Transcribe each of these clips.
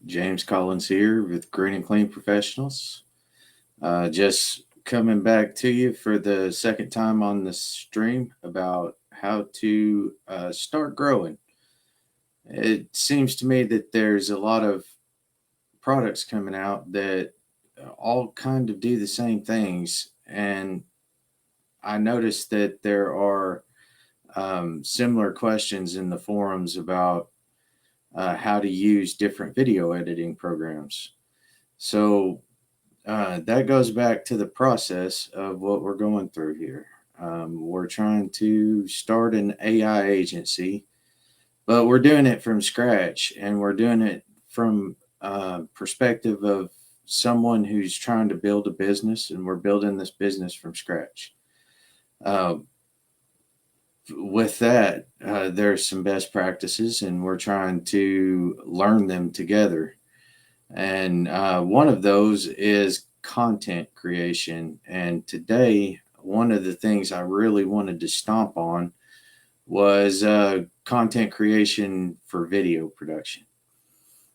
James Collins here with Green and Clean Professionals. Just coming back to you for the second time on the stream about how to start growing. It seems to me that there's a lot of products coming out that all kind of do the same things, and I noticed that there are similar questions in the forums about how to use different video editing programs. So that goes back to the process of what we're going through here. We're trying to start an AI agency, but we're doing it from scratch, and we're doing it from perspective of someone who's trying to build a business, and we're building this business from scratch. Uh, with that, there's some best practices, and we're trying to learn them together. And one of those is content creation. And today, one of the things I really wanted to stomp on was content creation for video production.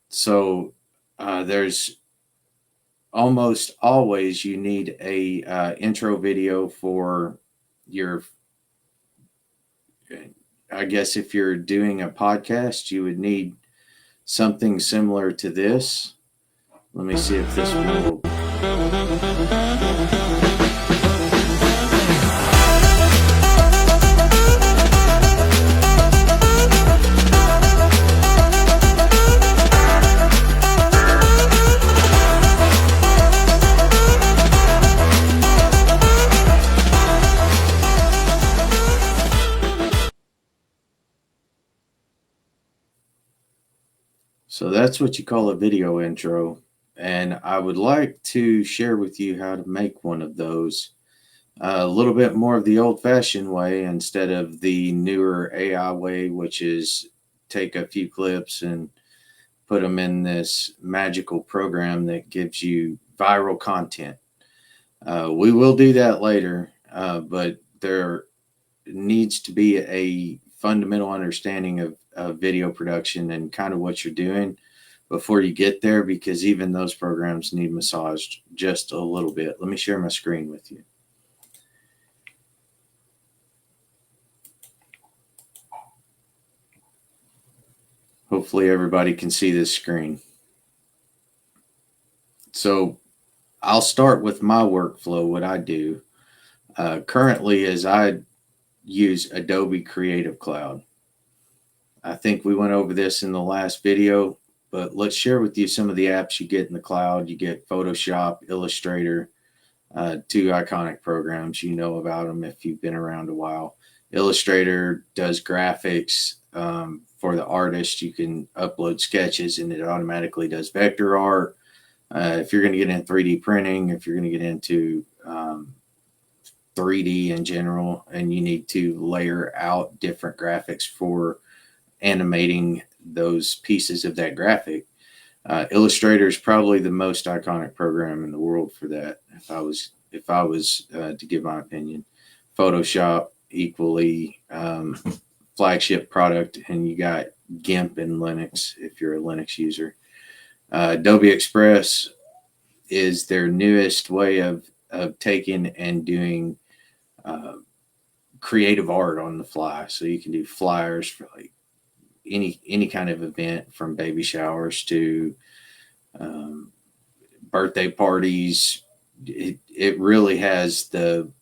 So there's almost always you need a intro video for your. I guess if you're doing a podcast, you would need something similar to this. Let me see if this will. So that's what you call a video intro. And I would like to share with you how to make one of those a little bit more of the old fashioned way instead of the newer AI way, which is take a few clips and put them in this magical program that gives you viral content. We will do that later, but there needs to be a fundamental understanding of video production and kind of what you're doing before you get there, because even those programs need massaged just a little bit. Let me share my screen with you. Hopefully everybody can see this screen. So I'll start with my workflow. What I do currently is I use Adobe Creative Cloud. I think we went over this in the last video, but let's share with you some of the apps you get in the cloud. You get Photoshop, Illustrator, two iconic programs. You know about them if you've been around a while. Illustrator does graphics for the artist. You can upload sketches and it automatically does vector art. If you're going to get in 3D printing, if you're going to get into 3D in general, and you need to layer out different graphics for animating those pieces of that graphic, Illustrator is probably the most iconic program in the world for that. If I was to give my opinion, Photoshop equally flagship product, and you got GIMP in Linux if you're a Linux user. Adobe Express is their newest way of taking and doing creative art on the fly. So you can do flyers for like any kind of event, from baby showers to birthday parties. It really has the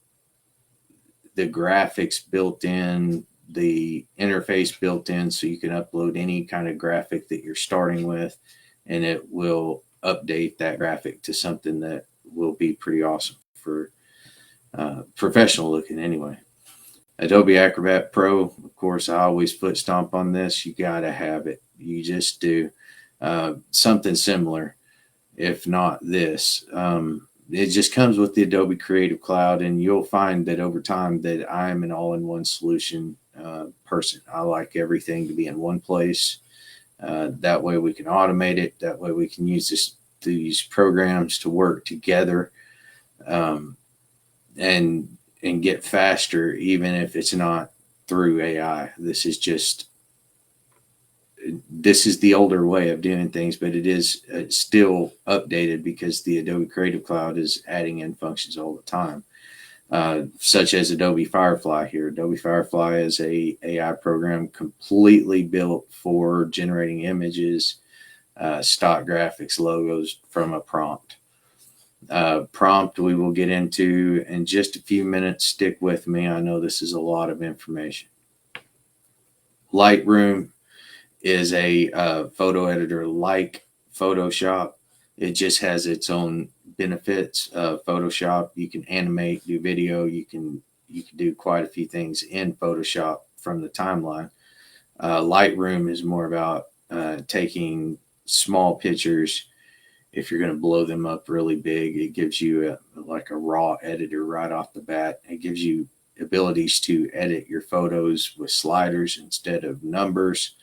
graphics built in, the interface built in, so you can upload any kind of graphic that you're starting with, and it will update that graphic to something that will be pretty awesome for professional looking anyway. Adobe Acrobat Pro, of course, I always foot stomp on this. You got to have it. You just do. Something similar, if not this. It just comes with the Adobe Creative Cloud, and you'll find that over time that I'm an all-in-one solution person. I like everything to be in one place. That way we can automate it. That way we can use these programs to work together and get faster, even if it's not through AI. This is just this is the older way of doing things, but it is still updated because the Adobe Creative Cloud is adding in functions all the time, such as Adobe Firefly here. Adobe Firefly is a AI program completely built for generating images, stock graphics, logos from a prompt. Prompt we will get into in just a few minutes. Stick with me. I know this is a lot of information. Lightroom is a photo editor like Photoshop. It just has its own benefits. Photoshop, you can animate, do video, you can do quite a few things in Photoshop from the timeline. Lightroom is more about taking small pictures. If you're going to blow them up really big, it gives you like a raw editor right off the bat. It gives you abilities to edit your photos with sliders instead of numbers.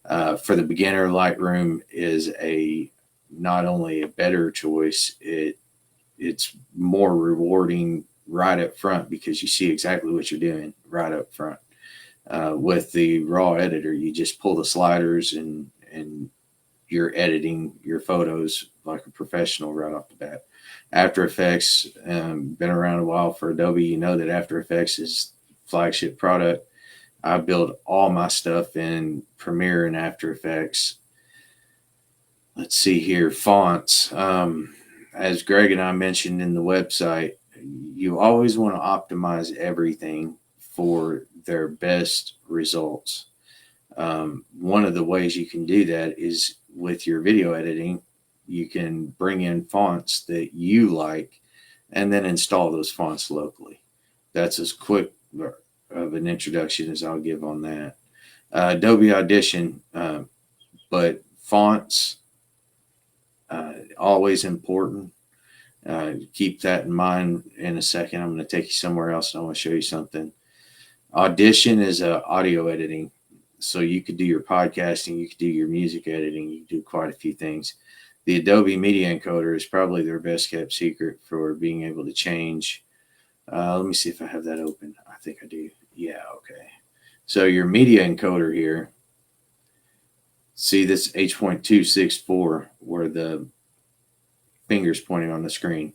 For the beginner, Lightroom is not only a better choice, it's more rewarding right up front because you see exactly what you're doing right up front. With the raw editor, you just pull the sliders and you're editing your photos like a professional right off the bat. After Effects, been around a while for Adobe. You know that After Effects is flagship product. I build all my stuff in Premiere and After Effects. Let's see here, fonts. As Greg and I mentioned in the website, you always want to optimize everything for their best results. One of the ways you can do that is with your video editing. You can bring in fonts that you like and then install those fonts locally. That's as quick of an introduction as I'll give on that. Adobe Audition, but fonts, always important. Keep that in mind. In a second, I'm going to take you somewhere else and I want to show you something. Audition is audio editing. So you could do your podcasting, you could do your music editing, you could do quite a few things. The Adobe Media Encoder is probably their best kept secret for being able to change. Let me see if I have that open. I think I do. Yeah, okay. So your media encoder here, see this H.264 where the finger's pointing on the screen.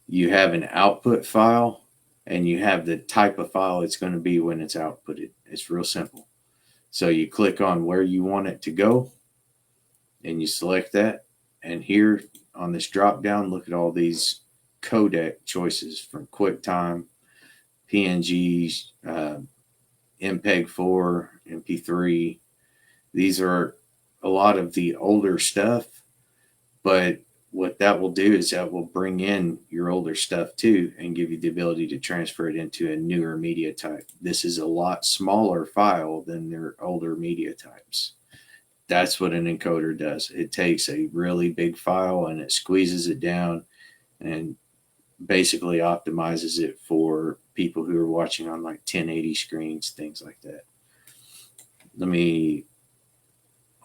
You have an output file and you have the type of file it's going to be when it's outputted. It's real simple. So you click on where you want it to go and you select that. And here on this drop down, look at all these codec choices from QuickTime, PNG, MPEG-4, MP3. These are a lot of the older stuff, but what that will do is that will bring in your older stuff too and give you the ability to transfer it into a newer media type. This is a lot smaller file than their older media types. That's what an encoder does. It takes a really big file and it squeezes it down and basically optimizes it for people who are watching on like 1080 screens, things like that. Let me,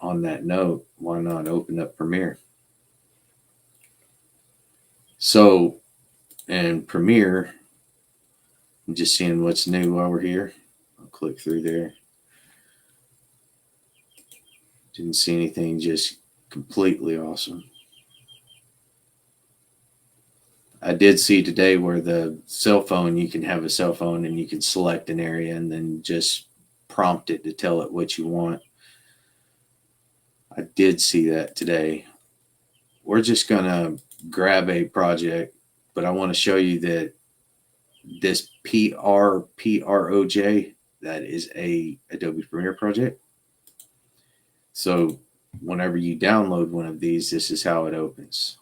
on that note, why not open up Premiere? So in Premiere, I'm just seeing what's new while we're here. I'll click through there. Didn't see anything just completely awesome. I did see today where the cell phone, you can have a cell phone and you can select an area and then just prompt it to tell it what you want. I did see that today. We're just going to grab a project, but I want to show you that this PROJ, that is a Adobe Premiere project. So whenever you download one of these, this is how it opens.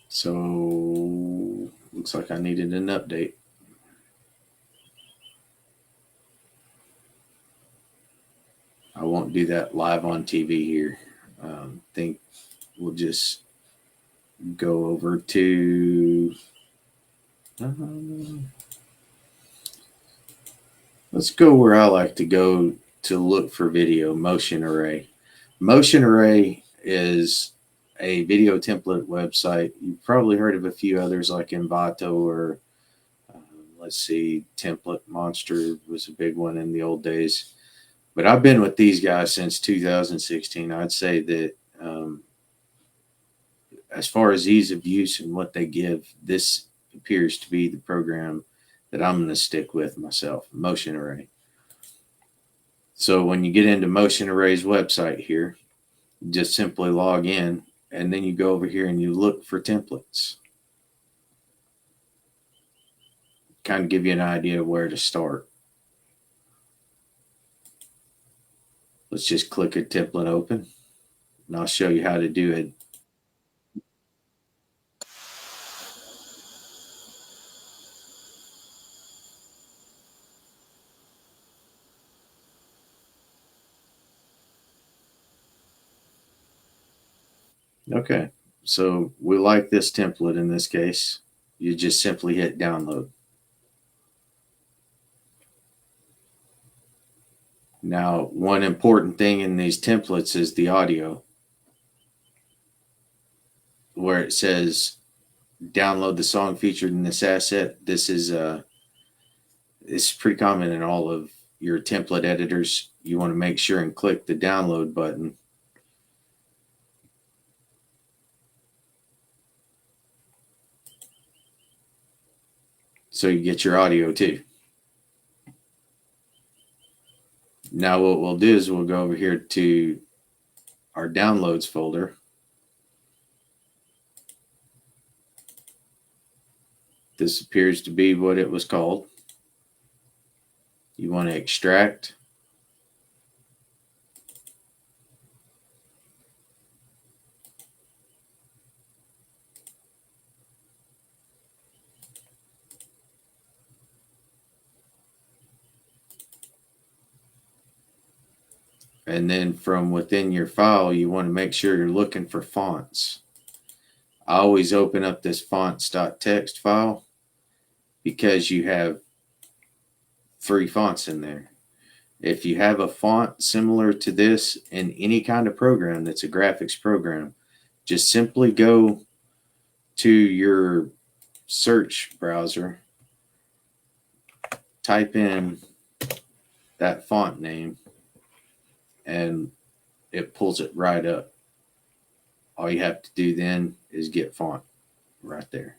So looks like I needed an update. I won't do that live on TV here. Think we'll just go over to Let's go where I like to go to look for video, Motion Array. Motion Array is a video template website. You've probably heard of a few others like Envato or let's see, Template Monster was a big one in the old days. But I've been with these guys since 2016. I'd say that as far as ease of use and what they give, this appears to be the program that I'm going to stick with myself, Motion Array. So when you get into Motion Array's website here, you just simply log in and then you go over here and you look for templates. Kind of give you an idea of where to start. Let's just click a template open and I'll show you how to do it. Okay, so we like this template in this case. You just simply hit download. Now, one important thing in these templates is the audio, where it says download the song featured in this asset. This is it's pretty common in all of your template editors. You want to make sure and click the download button. So you get your audio too. Now what we'll do is we'll go over here to our downloads folder. This appears to be what it was called. You want to extract. And then from within your file, you want to make sure you're looking for fonts. I always open up this fonts.txt file because you have free fonts in there. If you have a font similar to this in any kind of program that's a graphics program, just simply go to your search browser, type in that font name, and it pulls it right up. All you have to do then is get font right there,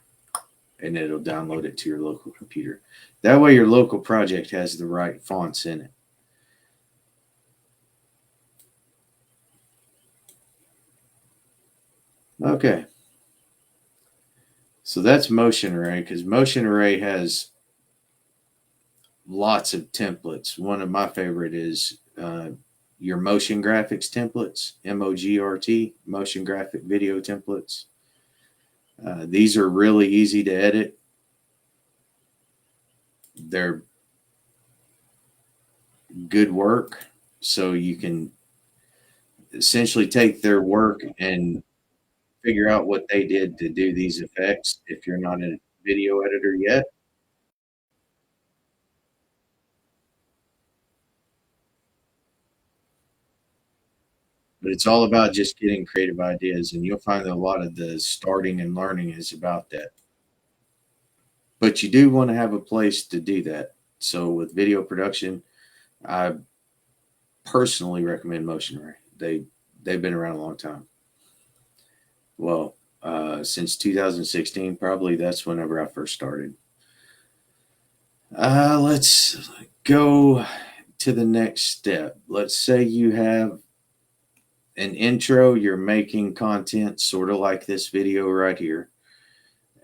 and it'll download it to your local computer. That way your local project has the right fonts in it. Okay. So that's Motion Array, because Motion Array has lots of templates. One of my favorite is your motion graphics templates, MOGRT, motion graphic video templates. These are really easy to edit. They're good work, so you can essentially take their work and figure out what they did to do these effects if you're not a video editor yet. But it's all about just getting creative ideas, and you'll find that a lot of the starting and learning is about that. But you do want to have a place to do that. So with video production, I personally recommend Motion Array. They've been around a long time. Well, since 2016, probably that's whenever I first started. Let's go to the next step. Let's say you have an intro, you're making content sort of like this video right here,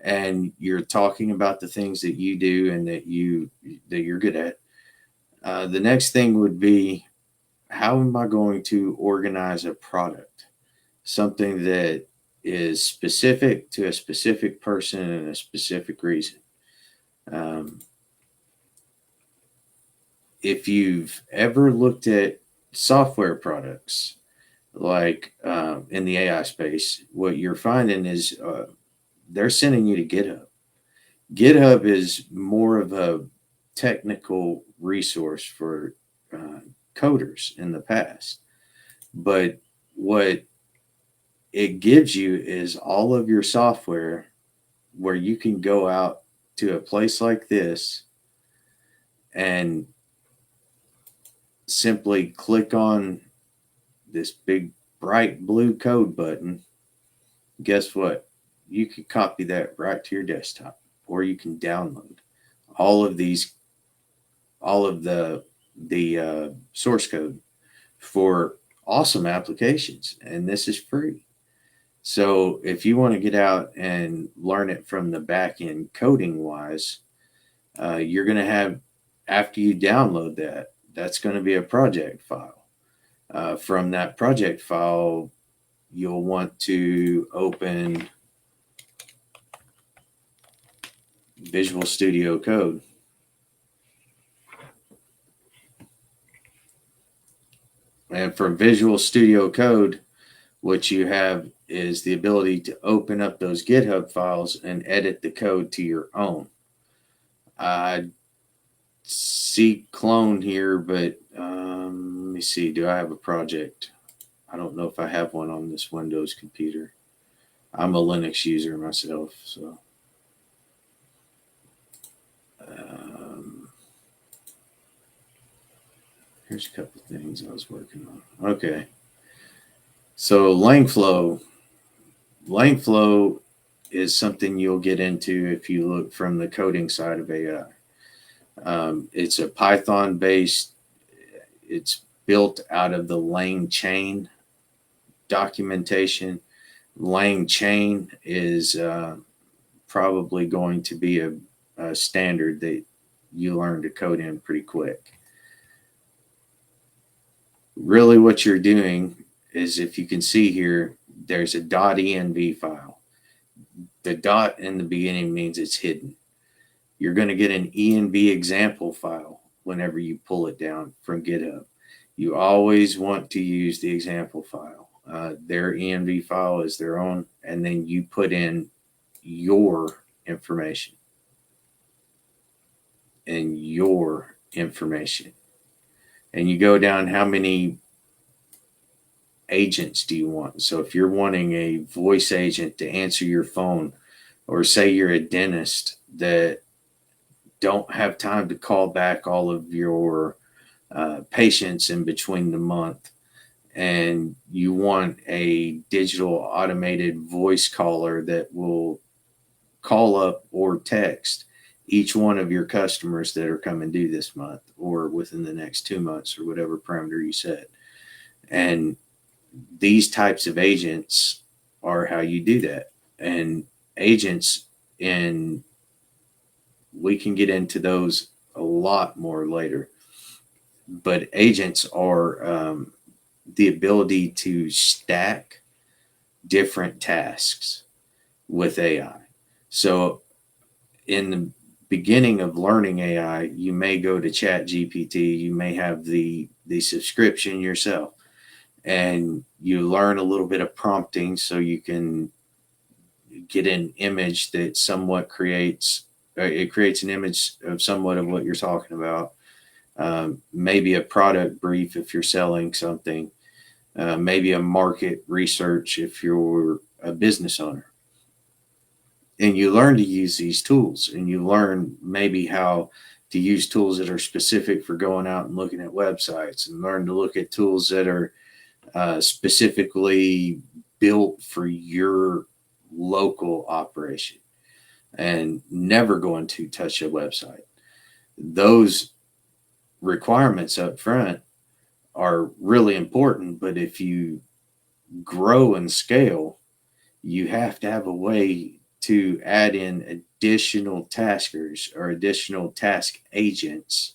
and you're talking about the things that you do and that you're good at. The next thing would be, how am I going to organize a product? Something that is specific to a specific person and a specific reason. If you've ever looked at software products, like in the AI space, what you're finding is they're sending you to GitHub. GitHub is more of a technical resource for coders in the past. But what it gives you is all of your software where you can go out to a place like this and simply click on this big bright blue code button. Guess what? You can copy that right to your desktop, or you can download all of the source code for awesome applications, and this is free. So if you want to get out and learn it from the back end coding wise, you're going to have, after you download that, that's going to be a project file. From that project file, you'll want to open Visual Studio Code. And from Visual Studio Code, what you have is the ability to open up those GitHub files and edit the code to your own. I see clone here, but let me see. Do I have a project? I don't know if I have one on this Windows computer. I'm a Linux user myself, so. Here's a couple of things I was working on. Okay. So LangFlow is something you'll get into if you look from the coding side of AI. It's a Python-based, it's built out of the LangChain documentation. LangChain is probably going to be a standard that you learn to code in pretty quick. Really what you're doing is, if you can see here, there's a .env file. The dot in the beginning means it's hidden. You're going to get an env example file whenever you pull it down from GitHub. You always want to use the example file. Their env file is their own, and then you put in your information and your information. And you go down, how many agents do you want? So if you're wanting a voice agent to answer your phone, or say you're a dentist that don't have time to call back all of your patients in between the month, and you want a digital automated voice caller that will call up or text each one of your customers that are coming due this month or within the next 2 months, or whatever parameter you set. And these types of agents are how you do that. And agents, and we can get into those a lot more later, but agents are the ability to stack different tasks with AI. So in the beginning of learning AI, you may go to ChatGPT, you may have the subscription yourself, and you learn a little bit of prompting so you can get an image that somewhat creates an image of somewhat of what you're talking about. Maybe a product brief if you're selling something, maybe a market research if you're a business owner. And you learn to use these tools, and you learn maybe how to use tools that are specific for going out and looking at websites, and learn to look at tools that are specifically built for your local operation, and never going to touch a website. Those requirements up front are really important, but if you grow and scale, you have to have a way to add in additional taskers or additional task agents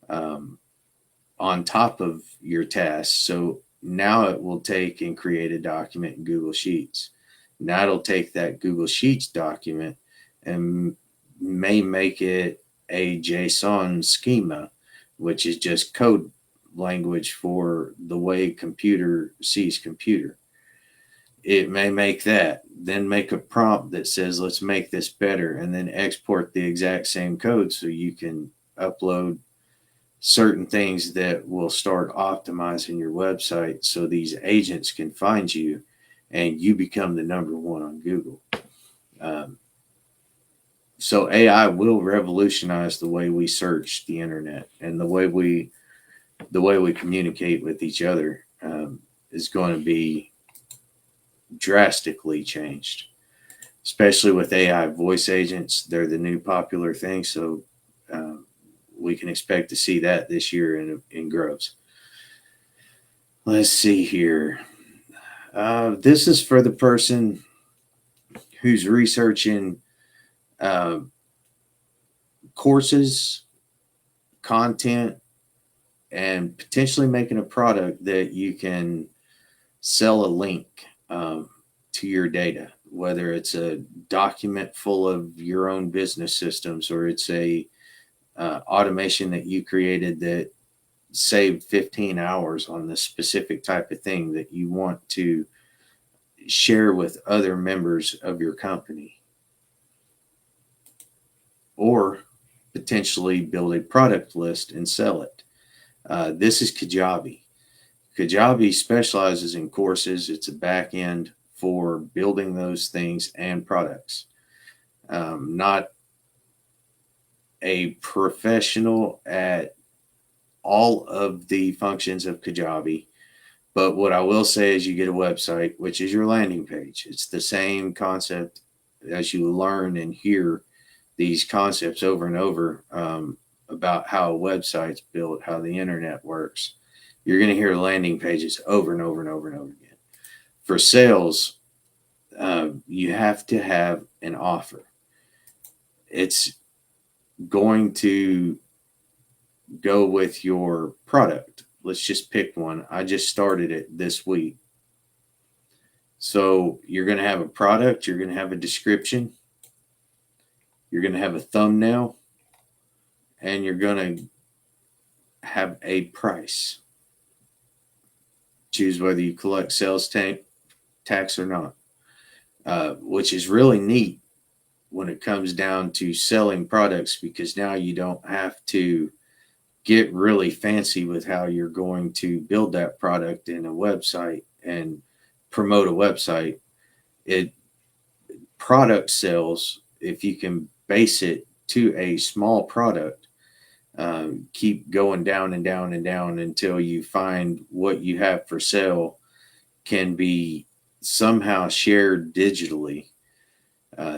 on top of your tasks. So now it will take and create a document in Google Sheets. Now it'll take that Google Sheets document and may make it a JSON schema, which is just code language for the way computer sees computer. It may make that, then make a prompt that says, let's make this better, and then export the exact same code so you can upload certain things that will start optimizing your website so these agents can find you and you become the number one on Google. Um, so AI will revolutionize the way we search the internet, and the way we communicate with each other is going to be drastically changed, especially with AI voice agents. They're the new popular thing, so um, we can expect to see that this year in groves. Let's see here. This is for the person who's researching uh, courses, content, and potentially making a product that you can sell a link to your data, whether it's a document full of your own business systems or it's a automation that you created that saved 15 hours on the specific type of thing that you want to share with other members of your company, or potentially build a product list and sell it. This is Kajabi. Kajabi specializes in courses. It's a back end for building those things and products. Not a professional at all of the functions of Kajabi, but what I will say is you get a website, which is your landing page. It's the same concept as you learn and hear these concepts over and over about how a website's built, how the internet works. You're going to hear landing pages over and over and over and over again. For sales, you have to have an offer. It's going to go with your product. Let's just pick one. I just started it this week. So you're going to have a product, you're going to have a description, you're going to have a thumbnail, and you're going to have a price. Choose whether you collect sales tax or not, which is really neat when it comes down to selling products, because now you don't have to get really fancy with how you're going to build that product in a website and promote a website. It product sales, if you can base it to a small product, keep going down and down and down until you find what you have for sale can be somehow shared digitally.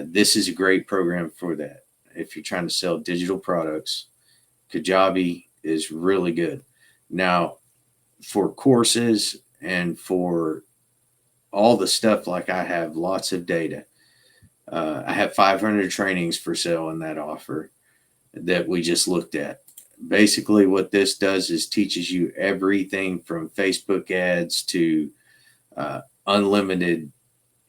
This is a great program for that. If you're trying to sell digital products, Kajabi is really good. Now, for courses and for all the stuff, like I have lots of data. I have 500 trainings for sale in that offer that we just looked at. Basically, what this does is teaches you everything from Facebook ads to unlimited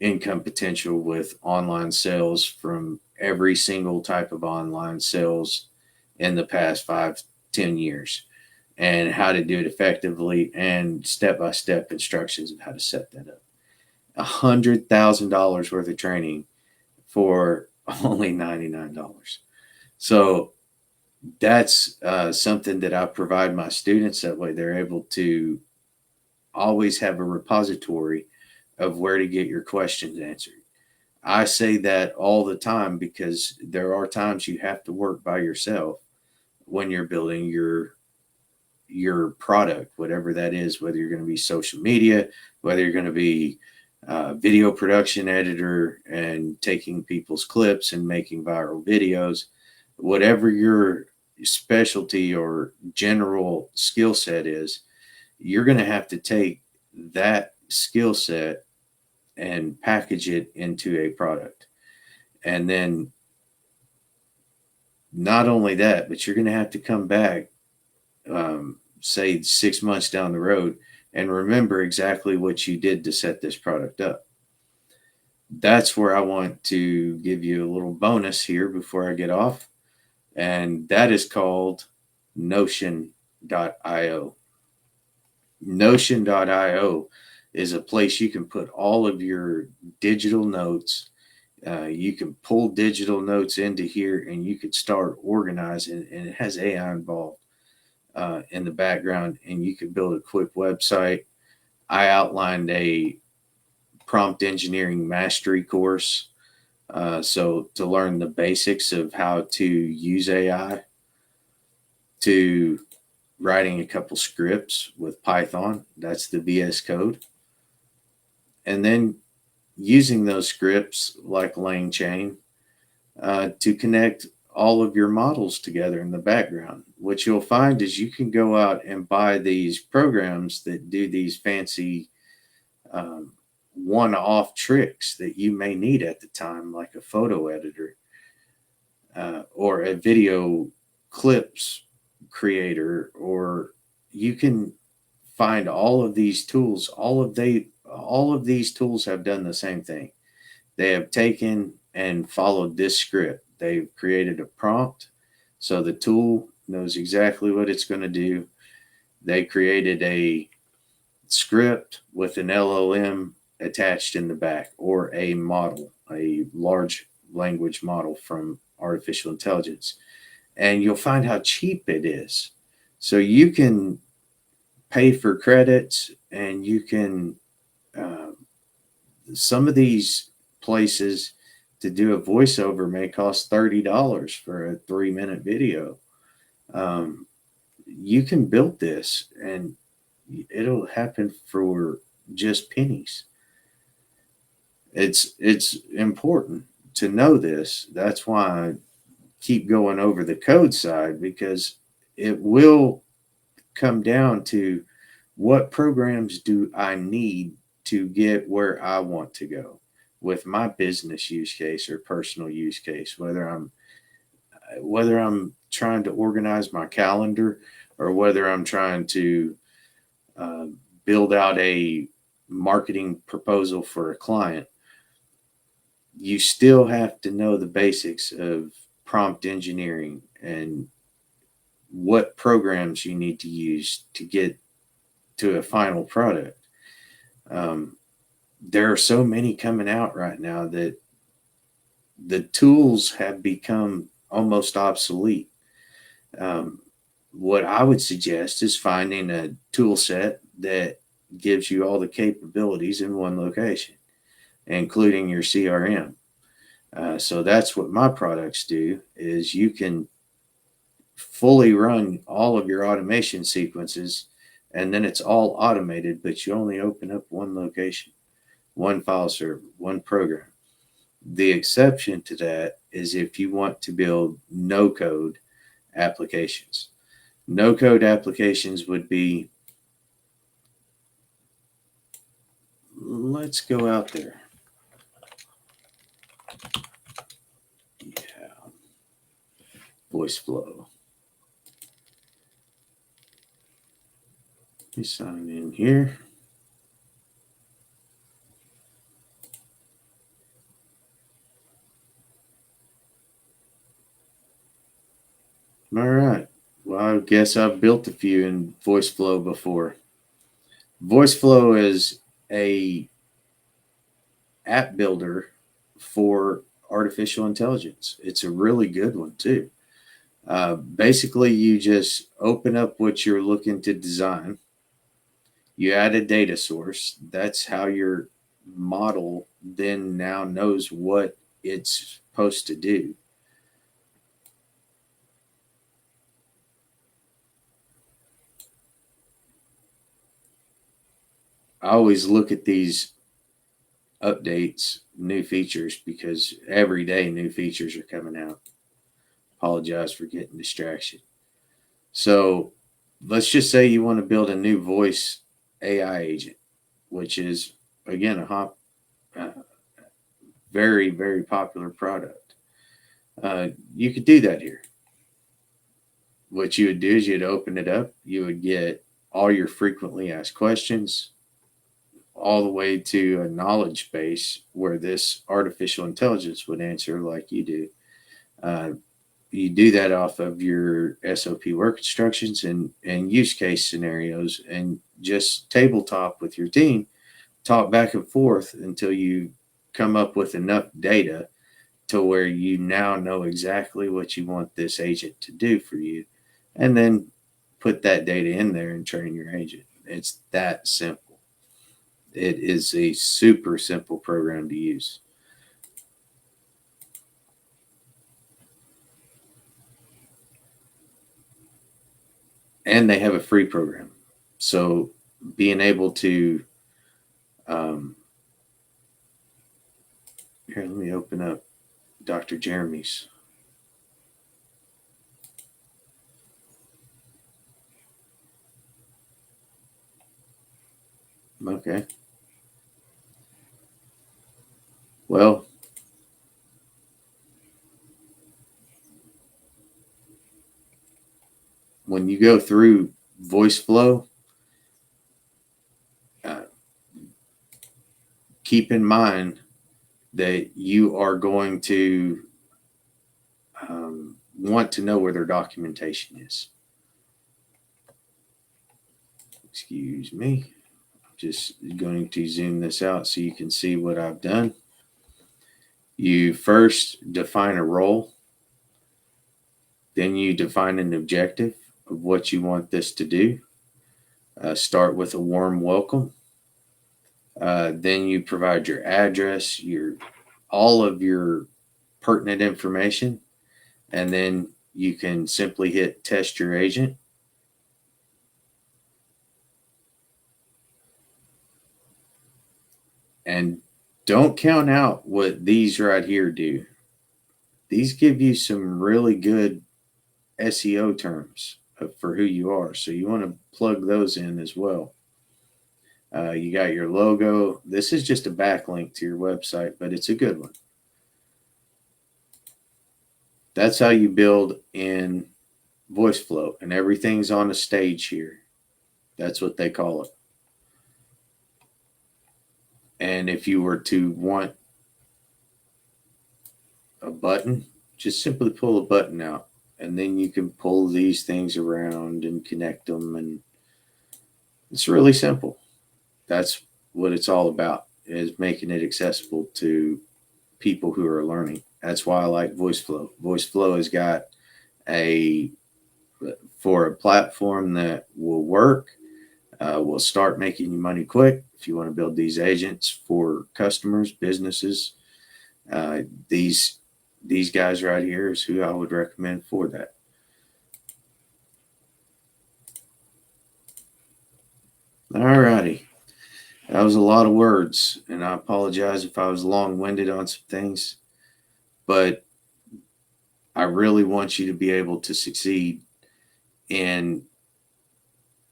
income potential with online sales from every single type of online sales in the past 5-10 years, and how to do it effectively and step-by-step instructions of how to set that up. $100,000 worth of training for only $99. So that's something that I provide my students. That way they're able to always have a repository of where to get your questions answered. I say that all the time because there are times you have to work by yourself when you're building your product, whatever that is, whether you're going to be social media, whether you're going to be video production editor and taking people's clips and making viral videos, whatever your specialty or general skill set is, you're going to have to take that skill set and package it into a product. And then not only that, but you're going to have to come back, say 6 months down the road, and remember exactly what you did to set this product up. That's where I want to give you a little bonus here before I get off, and that is called Notion.io. Notion.io is a place you can put all of your digital notes. You can pull digital notes into here and you could start organizing, and it has AI involved. in the background, and you could build a quick website. I outlined a prompt engineering mastery course. So to learn the basics of how to use AI, to writing a couple scripts with Python, that's the vscode, and then using those scripts like LangChain to connect all of your models together in the background. What you'll find is you can go out and buy these programs that do these fancy um, one-off tricks that you may need at the time, like a photo editor or a video clips creator, or you can find all of these tools. All of these tools have done the same thing. They have taken and followed this script. They've created a prompt, so the tool knows exactly what it's going to do. They created a script with an LLM attached in the back, or a model, a large language model from artificial intelligence. And you'll find how cheap it is. So you can pay for credits, and you can, uh, some of these places to do a voiceover may cost $30 for a 3-minute video. Um, you can build this, and it'll happen for just pennies. It's important to know this. That's why I keep going over the code side, because it will come down to what programs do I need to get where I want to go with my business use case or personal use case, whether I'm trying to organize my calendar, or whether I'm trying to uh, build out a marketing proposal for a client. You still have to know the basics of prompt engineering and what programs you need to use to get to a final product. Um, there are so many coming out right now that the tools have become almost obsolete. Um, what I would suggest is finding a tool set that gives you all the capabilities in one location, including your CRM. So that's what my products do, is you can fully run all of your automation sequences, and then it's all automated, but you only open up one location, one file server, one program. The exception to that is if you want to build no code applications. No code applications would be, let's go out there. Yeah. Voice flow. Let me sign in here. All right. Well, I guess I've built a few in VoiceFlow before. VoiceFlow is a app builder for artificial intelligence. It's a really good one too. Basically, you just open up what you're looking to design. You add a data source. That's how your model then now knows what it's supposed to do. I always look at these updates, new features, because every day new features are coming out. Apologize for getting distraction. So let's just say you want to build a new voice AI agent, which is, again, uh, very, very popular product. You could do that here. What you would do is you'd open it up, you would get all your frequently asked questions, all the way to a knowledge base where this artificial intelligence would answer like you do. Uh, you do that off of your SOP work instructions and use case scenarios, and just tabletop with your team, talk back and forth until you come up with enough data to where you now know exactly what you want this agent to do for you. And then put that data in there and train your agent. It's that simple. It is a super simple program to use. And they have a free program. So being able to, here, let me open up Dr. Jeremy's. Okay. Well, when you go through voice flow, uh, keep in mind that you are going to want to know where their documentation is. Excuse me. I'm just going to zoom this out so you can see what I've done. You first define a role, then you define an objective of what you want this to do. Start with a warm welcome. Then you provide your address, all of your pertinent information, and then you can simply hit test your agent. And don't count out what these right here do. These give you some really good SEO terms for who you are. So you want to plug those in as well. You got your logo. This is just a backlink to your website, but it's a good one. That's how you build in VoiceFlow, and everything's on a stage here. That's what they call it. And if you were to want a button, just simply pull a button out, and then you can pull these things around and connect them, and it's really simple. That's what it's all about, is making it accessible to people who are learning. That's why I like VoiceFlow. VoiceFlow has got for a platform that will work, will start making you money quick. If you want to build these agents for customers, businesses, these guys right here is who I would recommend for that. All righty. That was a lot of words, and I apologize if I was long-winded on some things, but I really want you to be able to succeed in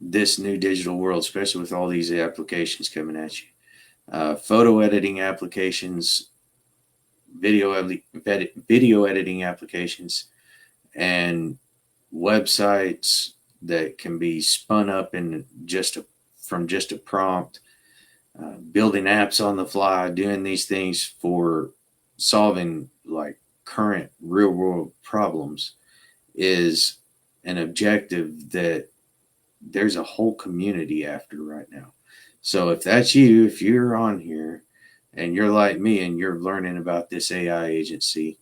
this new digital world, especially with all these applications coming at you. Photo editing applications, video editing applications, and websites that can be spun up in from just a prompt. Building apps on the fly, doing these things for solving like current real world problems is an objective that there's a whole community after right now. So if that's you, if you're on here and you're like me and you're learning about this AI agency,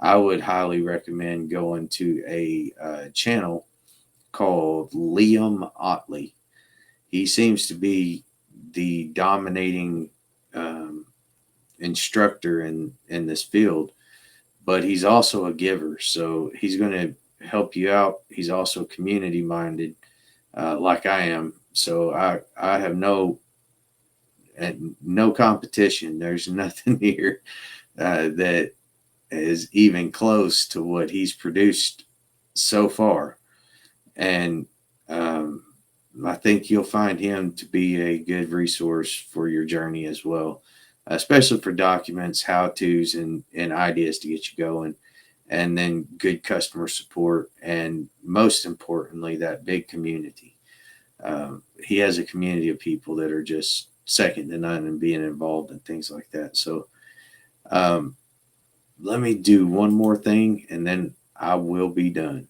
I would highly recommend going to a channel called Liam Otley. He seems to be the dominating instructor in this field, but he's also a giver. So he's going to help you out. He's also community minded, like I am. So I have no competition. There's nothing here that is even close to what he's produced so far. And I think you'll find him to be a good resource for your journey as well, especially for documents, how-tos, and ideas to get you going, and then good customer support, and most importantly, that big community. He has a community of people that are just second to none and being involved in things like that. So let me do one more thing, and then I will be done.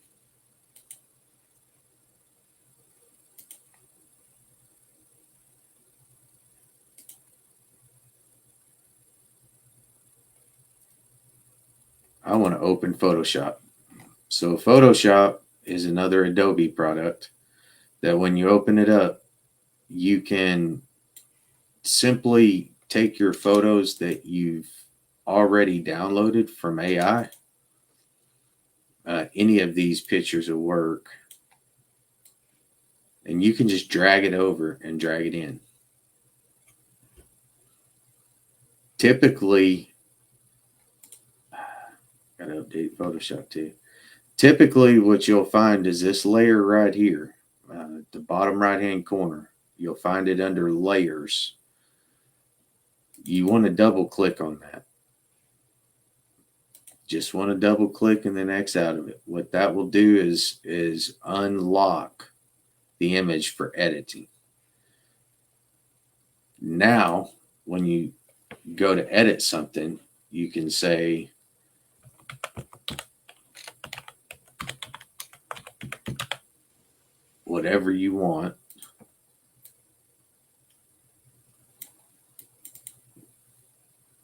I want to open Photoshop. So Photoshop is another Adobe product. that when you open it up, you can simply take your photos that you've already downloaded from AI. Any of these pictures will work, and you can just drag it over and drag it in. Typically, gotta update Photoshop too. Typically, what you'll find is this layer right here, the bottom right hand corner. You'll find it under layers. You want to double click on that. Just want to double click and then X out of it. What that will do is unlock the image for editing. Now, when you go to edit something, you can say whatever you want.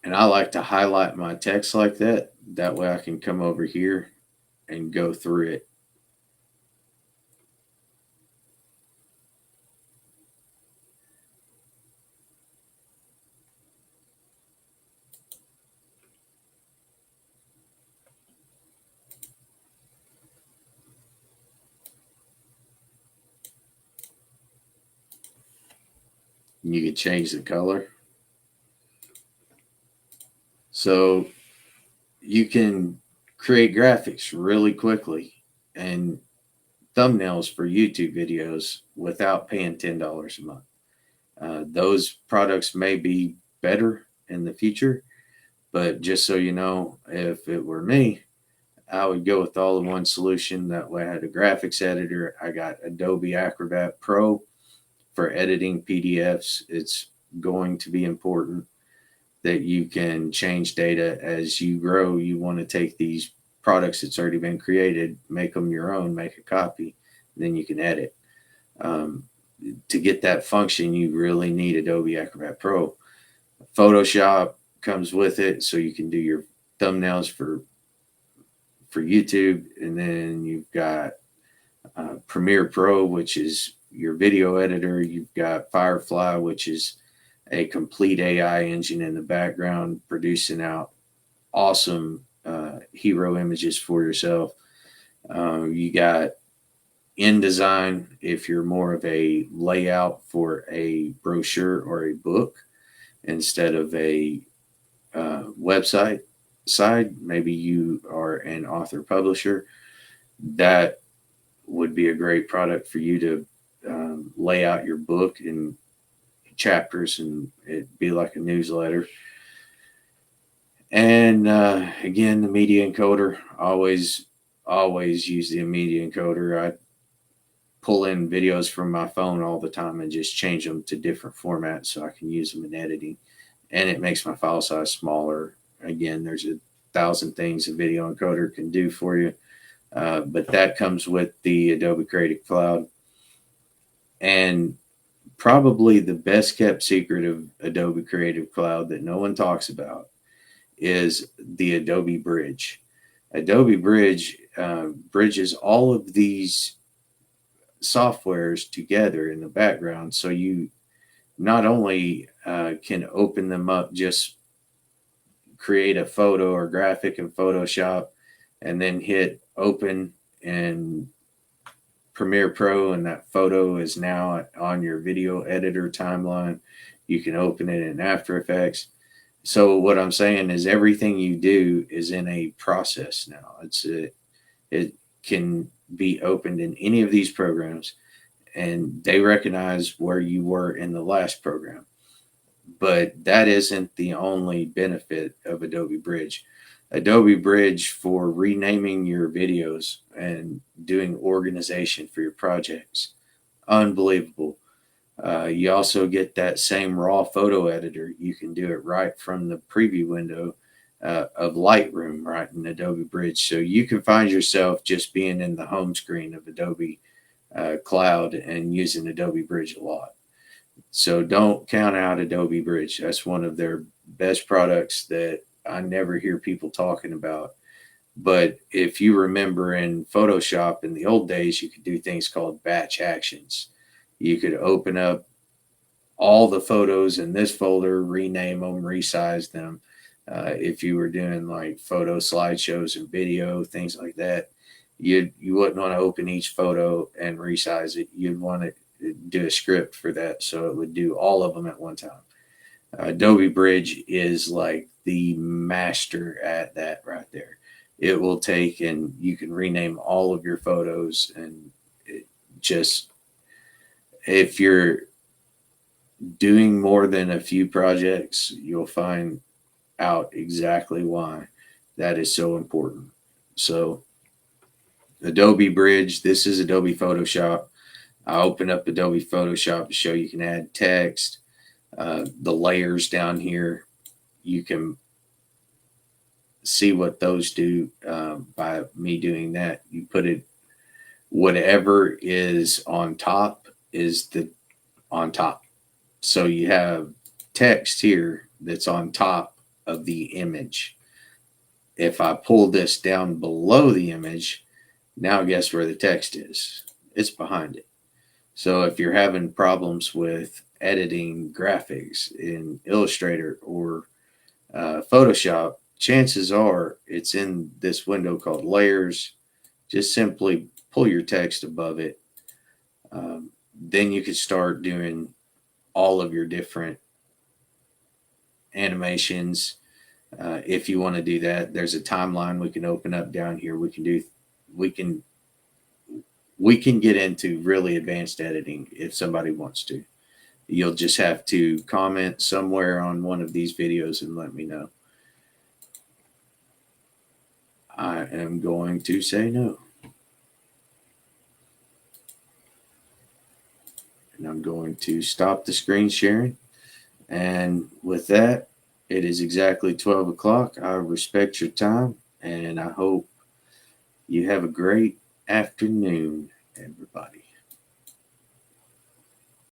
And I like to highlight my text like that. That way I can come over here and go through it. You can change the color. So you can create graphics really quickly and thumbnails for YouTube videos without paying $10 a month. Those products may be better in the future, but just so you know, if it were me, I would go with all in one solution. That way I had a graphics editor. I got Adobe Acrobat Pro for editing PDFs. It's going to be important that you can change data as you grow. You want to take these products that's already been created, make them your own, make a copy, then you can edit. To get that function, you really need Adobe Acrobat Pro. Photoshop comes with it, so you can do your thumbnails for YouTube, and then you've got Premiere Pro, which is your video editor. You've got Firefly, which is a complete AI engine in the background producing out awesome hero images for yourself. You got InDesign if you're more of a layout for a brochure or a book instead of a website side. Maybe you are an author publisher. That would be a great product for you to lay out your book in chapters and it'd be like a newsletter. And again, the media encoder, always use the media encoder. I pull in videos from my phone all the time and just change them to different formats so I can use them in editing. And it makes my file size smaller. Again, there's 1,000 things a video encoder can do for you. But that comes with the Adobe Creative Cloud. And probably the best kept secret of Adobe Creative Cloud that no one talks about is the Adobe Bridge. Adobe Bridge bridges all of these softwares together in the background, so you not only can open them up, just create a photo or graphic in Photoshop and then hit open in Premiere Pro, and that photo is now on your video editor timeline. You can open it in After Effects. So what I'm saying is everything you do is in a process now. It can be opened in any of these programs, and they recognize where you were in the last program. But that isn't the only benefit of Adobe Bridge. Adobe Bridge for renaming your videos and doing organization for your projects. Unbelievable. You also get that same raw photo editor. You can do it right from the preview window of Lightroom, right in Adobe Bridge. So you can find yourself just being in the home screen of Adobe Cloud and using Adobe Bridge a lot. So don't count out Adobe Bridge. That's one of their best products that I never hear people talking about. But if you remember in Photoshop in the old days, you could do things called batch actions. You could open up all the photos in this folder, rename them, resize them. If you were doing like photo slideshows and video, things like that, you wouldn't want to open each photo and resize it. You'd want to do a script for that so it would do all of them at one time. Adobe Bridge is like the master at that right there. It will take and you can rename all of your photos, and it just, if you're doing more than a few projects, you'll find out exactly why that is so important. So Adobe Bridge, this is Adobe Photoshop. I open up Adobe Photoshop to show you can add text. The layers down here, you can see what those do by me doing that. You put it, whatever is on top is the on top. So you have text here that's on top of the image. If I pull this down below the image, now guess where the text is? It's behind it. So if you're having problems with editing graphics in Illustrator or Photoshop, chances are it's in this window called layers. Just simply pull your text above it. Then you can start doing all of your different animations. If you want to do that, there's a timeline we can open up down here. We can get into really advanced editing if somebody wants to. You'll just have to comment somewhere on one of these videos and let me know. I am going to say no. And I'm going to stop the screen sharing. And with that, it is exactly 12 o'clock. I respect your time, and I hope you have a great afternoon, everybody.